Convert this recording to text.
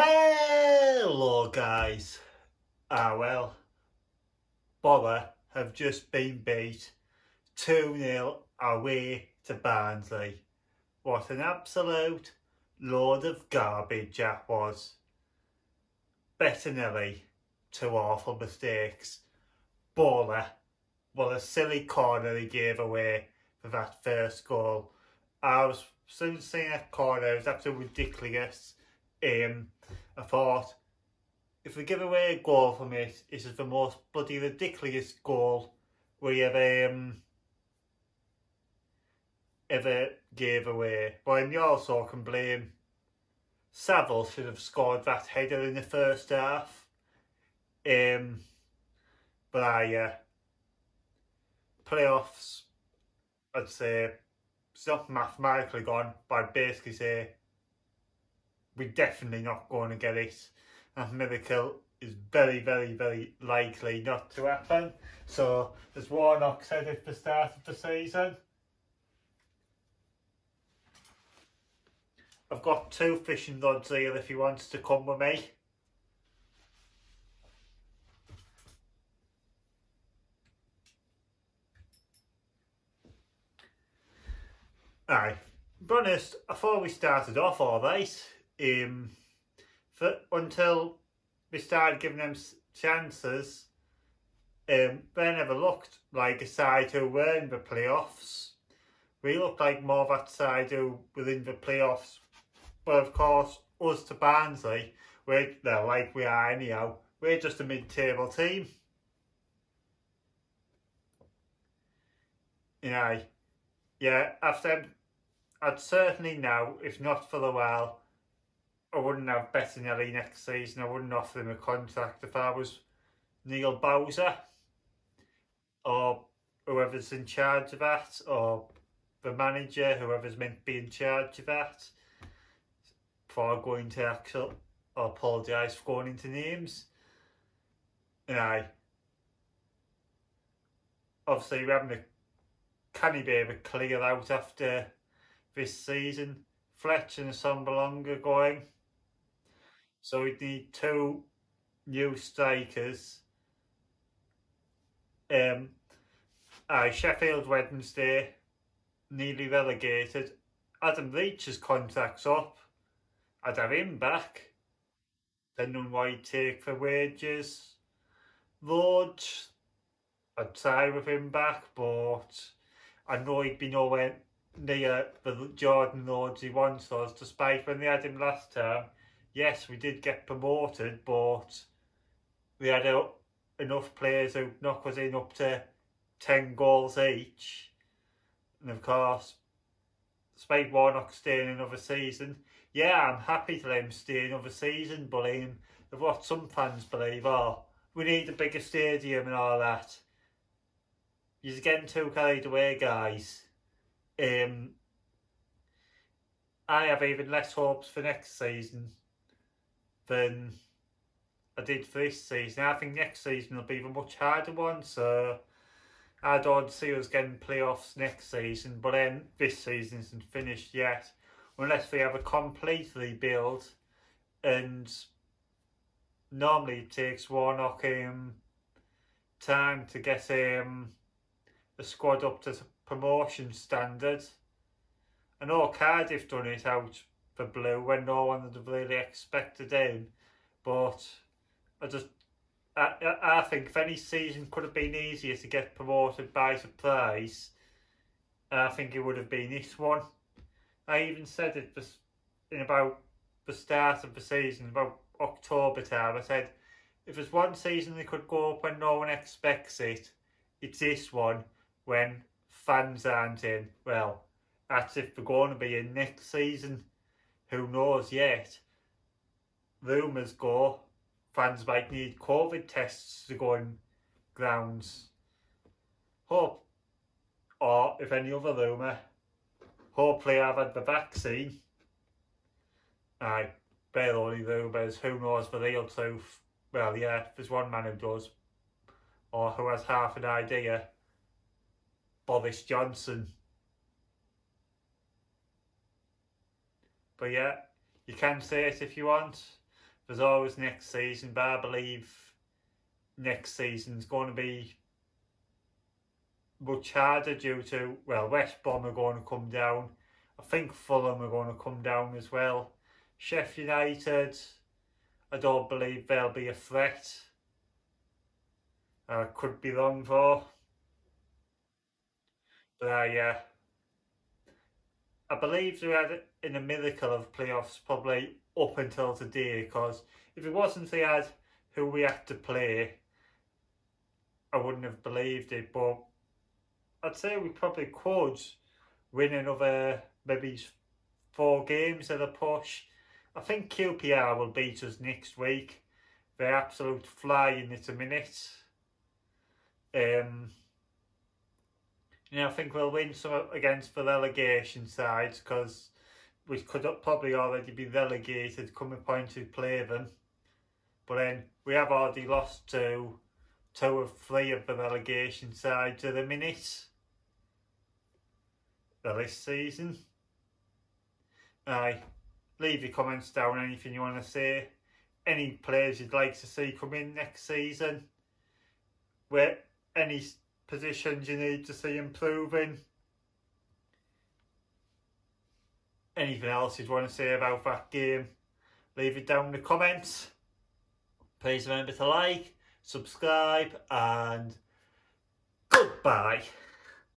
Hello guys. Well, Borough have just been beat 2-0 away to Barnsley. What an absolute load of garbage that was. Bettinelli, two awful mistakes. Borough, what a silly corner he gave away for that first goal. I was soon seeing that corner, it was absolutely ridiculous. I thought, if we give away a goal from it, this is the most bloody ridiculous goal we ever gave away. But you also can blame Saville, should have scored that header in the first half. But playoffs, I'd say, it's not mathematically gone, but I'd basically say we're definitely not going to get it. That miracle is very, very, very likely not to happen. So, as Warnock said at the start of the season, I've got 2 fishing rods here if he wants to come with me. Aye, to be honest, I thought we started off alright. Until we started giving them chances, they never looked like a side who were in the playoffs. We looked like more that side who were in the playoffs. But of course, us to Barnsley, we're like we are anyhow, we're just a mid-table team. Yeah, after I'd certainly now, if not for a while, I wouldn't have Bettinelli next season. I wouldn't offer him a contract if I was Neil Bowser or whoever's in charge of that, or the manager, whoever's meant to be in charge of that, before going to actual, or apologise for going into names. And obviously we're having a canny bit of a clear out after this season. Fletcher and Sombalonga going. So we need 2 new strikers. Sheffield Wednesday, nearly relegated. Adam Leach's contract's up. I'd have him back. Depending on what he'd take for wages. Lodge, I'd try with him back, but I know he'd be nowhere near the Jordan Lodge he once was, despite when they had him last time. Yes, we did get promoted, but we had enough players who knock us in up to 10 goals each. And of course, despite Warnock staying another season, yeah, I'm happy to let him stay another season, but of what some fans believe, we need a bigger stadium and all that. You're getting too carried away, guys. I have even less hopes for next season than I did for this season. I think next season will be a much harder one, so I don't see us getting playoffs next season, but then this season isn't finished yet, unless we have a complete rebuild. And normally it takes Warnock time to get a squad up to promotion standard. I know Cardiff done it out for Blue when no one would have really expected him, but I think if any season could have been easier to get promoted by surprise, I think it would have been this one. I even said it in about the start of the season, about October time. I said, if there's one season they could go up when no one expects it, it's this one, when fans aren't in. Well, that's if they're going to be in next season. Who knows yet? Rumours go, fans might need COVID tests to go in grounds. Hope, or if any other rumour, hopefully I've had the vaccine. They're only rumours, who knows the real truth? Well, yeah, there's one man who does, or who has half an idea. Boris Johnson. But yeah, you can say it if you want. there's always next season, but I believe next season's going to be much harder due to, well, West Brom are going to come down. I think Fulham are going to come down as well. Sheffield United, I don't believe they'll be a threat. I could be wrong though. But I believe they had in a miracle of playoffs probably up until today, because if it wasn't they had who we had to play, I wouldn't have believed it. But I'd say we probably could win another maybe 4 games at a push. I think QPR will beat us next week. They're absolute flying at a minute. I think we'll win some against the relegation sides, because we could probably already be relegated come the point to play them. But then we have already lost to 2 or 3 of the relegation sides at the minute this season. Leave your comments down, anything you want to say, any players you'd like to see come in next season, where any positions you need to see improving, anything else you'd want to say about that game, leave it down in the comments. Please remember to like, subscribe, and goodbye.